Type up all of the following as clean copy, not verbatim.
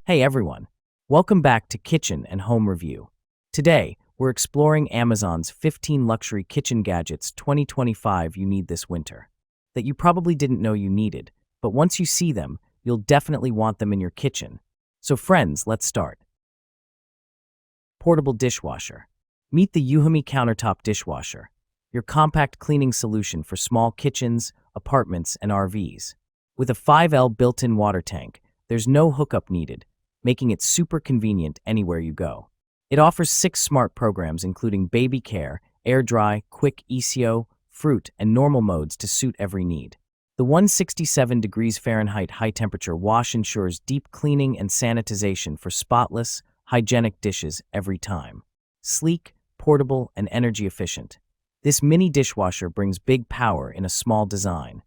Hey everyone, welcome back to Kitchen and Home Review. Today, we're exploring Amazon's 15 Luxury Kitchen Gadgets 2025 you need this winter. That you probably didn't know you needed, but once you see them, you'll definitely want them in your kitchen. So friends, let's start. Portable Dishwasher. Meet the Yuhami Countertop Dishwasher, your compact cleaning solution for small kitchens, apartments, and RVs. With a 5L built-in water tank, there's no hookup needed, making it super convenient anywhere you go. It offers 6 smart programs including baby care, air dry, quick ECO, fruit, and normal modes to suit every need. The 167 degrees Fahrenheit high-temperature wash ensures deep cleaning and sanitization for spotless, hygienic dishes every time. Sleek, portable, and energy efficient, this mini dishwasher brings big power in a small design.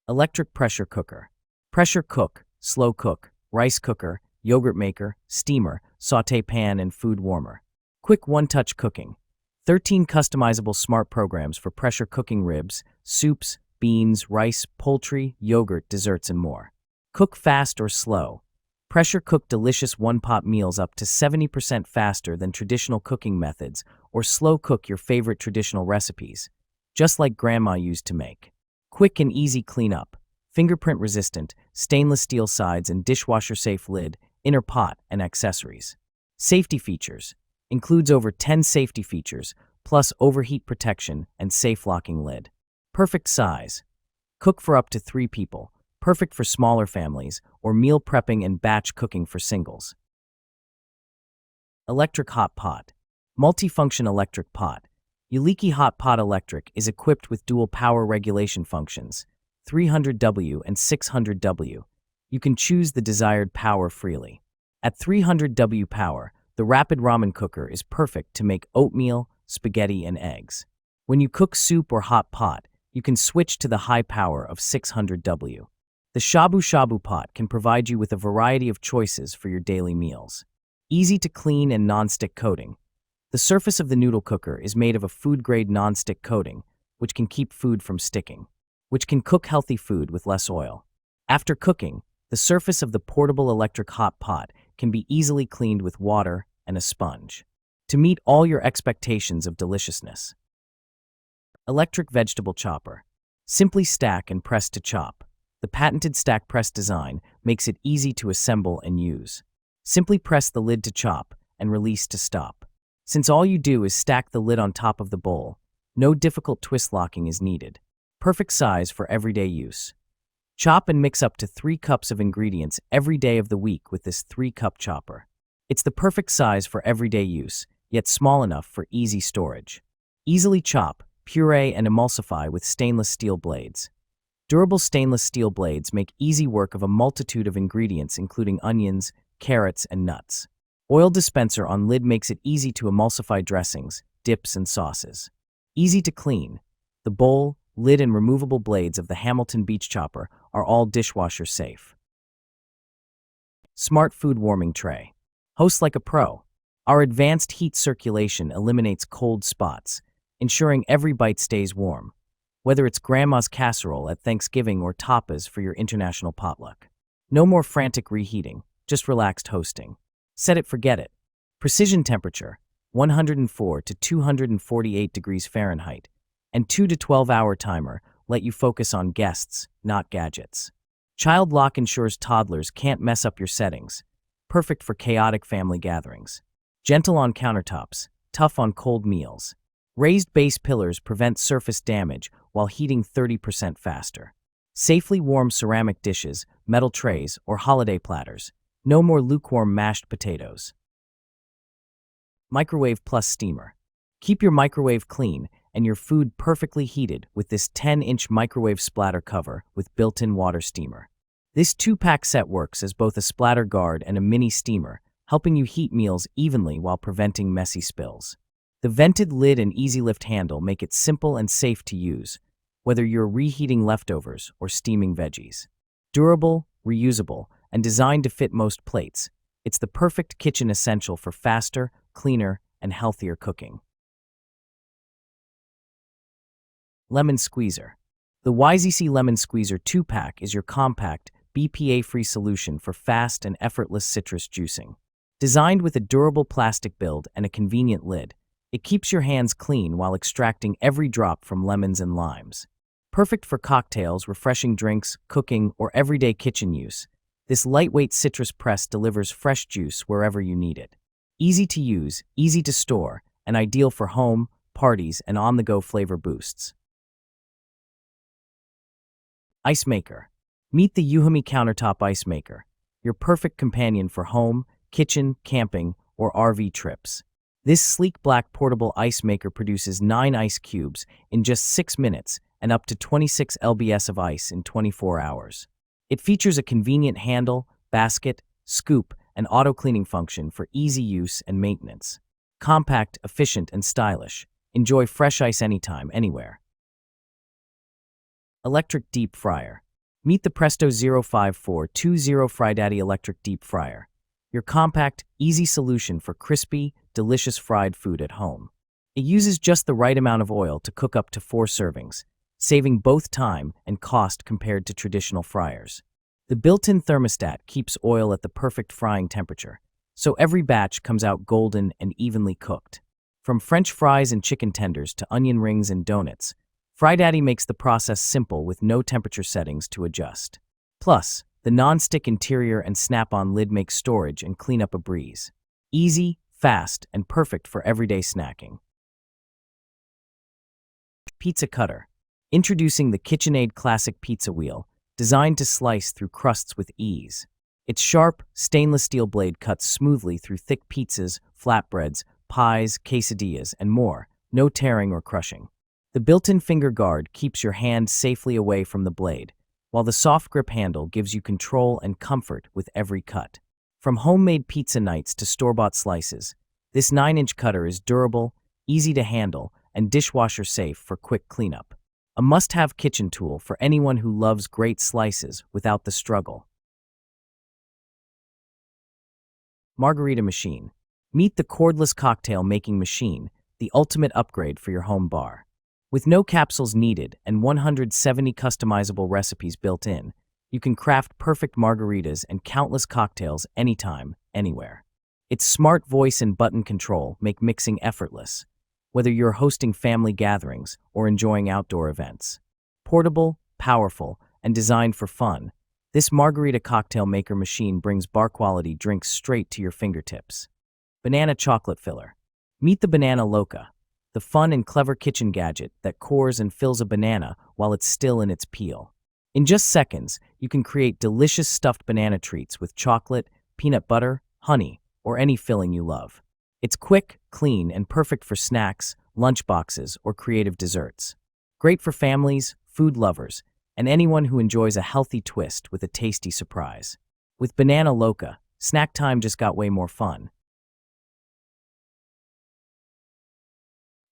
Electric Pressure Cooker. Pressure cook, slow cook, rice cooker, yogurt maker, steamer, sauté pan, and food warmer. Quick one-touch cooking. 13 customizable smart programs for pressure cooking ribs, soups, beans, rice, poultry, yogurt, desserts, and more. Cook fast or slow. Pressure cook delicious one-pot meals up to 70% faster than traditional cooking methods, or slow cook your favorite traditional recipes, just like Grandma used to make. Quick and easy cleanup. Fingerprint resistant, stainless steel sides and dishwasher safe lid, inner pot, and accessories. Safety features. Includes over 10 safety features, plus overheat protection and safe locking lid. Perfect size. Cook for up to 3 people, perfect for smaller families, or meal prepping and batch cooking for singles. Electric Hot Pot. Multifunction electric pot. Yuliki Hot Pot Electric is equipped with dual power regulation functions, 300W and 600W. You can choose the desired power freely. At 300W power, the rapid ramen cooker is perfect to make oatmeal, spaghetti, and eggs. When you cook soup or hot pot, you can switch to the high power of 600W. The Shabu Shabu pot can provide you with a variety of choices for your daily meals. Easy to clean and non-stick coating. The surface of the noodle cooker is made of a food-grade non-stick coating, which can keep food from sticking, which can cook healthy food with less oil. After cooking, the surface of the portable electric hot pot can be easily cleaned with water and a sponge to meet all your expectations of deliciousness. Electric Vegetable Chopper. Simply stack and press to chop. The patented stack press design makes it easy to assemble and use. Simply press the lid to chop and release to stop. Since all you do is stack the lid on top of the bowl, no difficult twist locking is needed. Perfect size for everyday use. Chop and mix up to 3 cups of ingredients every day of the week with this 3-cup chopper. It's the perfect size for everyday use, yet small enough for easy storage. Easily chop, puree, and emulsify with stainless steel blades. Durable stainless steel blades make easy work of a multitude of ingredients including onions, carrots, and nuts. Oil dispenser on lid makes it easy to emulsify dressings, dips, and sauces. Easy to clean. The bowl, lid, and removable blades of the Hamilton Beach Chopper are all dishwasher safe. Smart Food Warming Tray. Host like a pro. Our advanced heat circulation eliminates cold spots, ensuring every bite stays warm, whether it's Grandma's casserole at Thanksgiving or tapas for your international potluck. No more frantic reheating, just relaxed hosting. Set it, forget it. Precision temperature, 104 to 248 degrees Fahrenheit, and 2 to 12-hour timer let you focus on guests, not gadgets. Child lock ensures toddlers can't mess up your settings, perfect for chaotic family gatherings. Gentle on countertops, tough on cold meals. Raised base pillars prevent surface damage while heating 30% faster. Safely warm ceramic dishes, metal trays, or holiday platters. No more lukewarm mashed potatoes. Microwave plus steamer. Keep your microwave clean and your food perfectly heated with this 10-inch microwave splatter cover with built-in water steamer. This 2-pack set works as both a splatter guard and a mini steamer, helping you heat meals evenly while preventing messy spills. The vented lid and easy lift handle make it simple and safe to use, whether you're reheating leftovers or steaming veggies. Durable, reusable, and designed to fit most plates, it's the perfect kitchen essential for faster, cleaner, and healthier cooking. Lemon Squeezer. The YZC Lemon Squeezer 2-pack is your compact, BPA-free solution for fast and effortless citrus juicing. Designed with a durable plastic build and a convenient lid, it keeps your hands clean while extracting every drop from lemons and limes. Perfect for cocktails, refreshing drinks, cooking, or everyday kitchen use, this lightweight citrus press delivers fresh juice wherever you need it. Easy to use, easy to store, and ideal for home, parties, and on-the-go flavor boosts. Ice Maker. Meet the Yuhami Countertop Ice Maker, your perfect companion for home, kitchen, camping, or RV trips. This sleek black portable ice maker produces 9 ice cubes in just 6 minutes and up to 26 lbs of ice in 24 hours. It features a convenient handle, basket, scoop, and auto-cleaning function for easy use and maintenance. Compact, efficient, and stylish. Enjoy fresh ice anytime, anywhere. Electric Deep Fryer. Meet the Presto 05420 FryDaddy Electric Deep Fryer, your compact, easy solution for crispy, delicious fried food at home. It uses just the right amount of oil to cook up to 4 servings, saving both time and cost compared to traditional fryers. The built-in thermostat keeps oil at the perfect frying temperature, so every batch comes out golden and evenly cooked. From French fries and chicken tenders to onion rings and donuts, FryDaddy makes the process simple with no temperature settings to adjust. Plus, the non-stick interior and snap-on lid make storage and cleanup a breeze. Easy, fast, and perfect for everyday snacking. Pizza Cutter. Introducing the KitchenAid Classic Pizza Wheel, designed to slice through crusts with ease. Its sharp, stainless steel blade cuts smoothly through thick pizzas, flatbreads, pies, quesadillas, and more, no tearing or crushing. The built-in finger guard keeps your hand safely away from the blade, while the soft grip handle gives you control and comfort with every cut. From homemade pizza nights to store-bought slices, this 9-inch cutter is durable, easy to handle, and dishwasher safe for quick cleanup. A must-have kitchen tool for anyone who loves great slices without the struggle. Margarita Machine. Meet the cordless cocktail making machine, the ultimate upgrade for your home bar. With no capsules needed and 170 customizable recipes built in, you can craft perfect margaritas and countless cocktails anytime, anywhere. Its smart voice and button control make mixing effortless, whether you're hosting family gatherings or enjoying outdoor events. Portable, powerful, and designed for fun, this margarita cocktail maker machine brings bar-quality drinks straight to your fingertips. Banana Chocolate Filler. Meet the Banana Loca, the fun and clever kitchen gadget that cores and fills a banana while it's still in its peel. In just seconds, you can create delicious stuffed banana treats with chocolate, peanut butter, honey, or any filling you love. It's quick, clean, and perfect for snacks, lunchboxes, or creative desserts. Great for families, food lovers, and anyone who enjoys a healthy twist with a tasty surprise. With Banana Loca, snack time just got way more fun.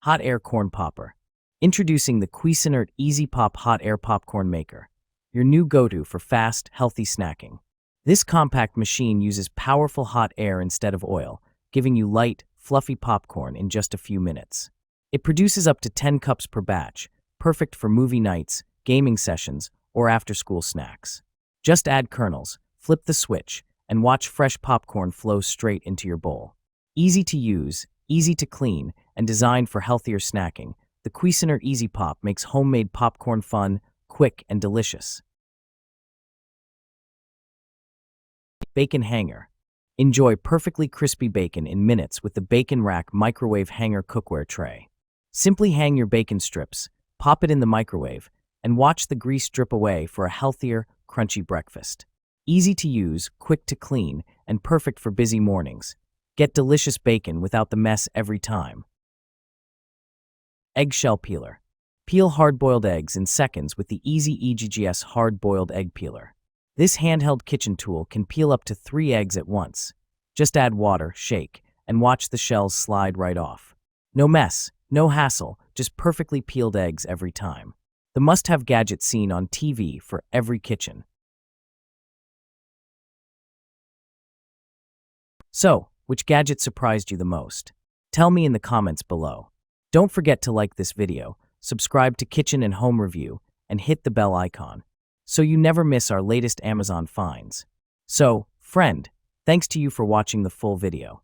Hot Air Corn Popper. Introducing the Cuisinart Easy Pop Hot Air Popcorn Maker, your new go-to for fast, healthy snacking. This compact machine uses powerful hot air instead of oil, giving you light, fluffy popcorn in just a few minutes. It produces up to 10 cups per batch, perfect for movie nights, gaming sessions, or after-school snacks. Just add kernels, flip the switch, and watch fresh popcorn flow straight into your bowl. Easy to use, easy to clean, and designed for healthier snacking, the Cuisinart Easy Pop makes homemade popcorn fun, quick, and delicious. Bacon Hanger. Enjoy perfectly crispy bacon in minutes with the Bacon Rack Microwave Hanger Cookware Tray. Simply hang your bacon strips, pop it in the microwave, and watch the grease drip away for a healthier, crunchy breakfast. Easy to use, quick to clean, and perfect for busy mornings. Get delicious bacon without the mess every time. Eggshell Peeler. Peel hard-boiled eggs in seconds with the Easy EGGS Hard-Boiled Egg Peeler. This handheld kitchen tool can peel up to 3 eggs at once. Just add water, shake, and watch the shells slide right off. No mess, no hassle, just perfectly peeled eggs every time. The must-have gadget seen on TV for every kitchen. So, which gadget surprised you the most? Tell me in the comments below. Don't forget to like this video, subscribe to Kitchen and Home Review, and hit the bell icon. so you never miss our latest Amazon finds. So, friend, thanks to you for watching the full video.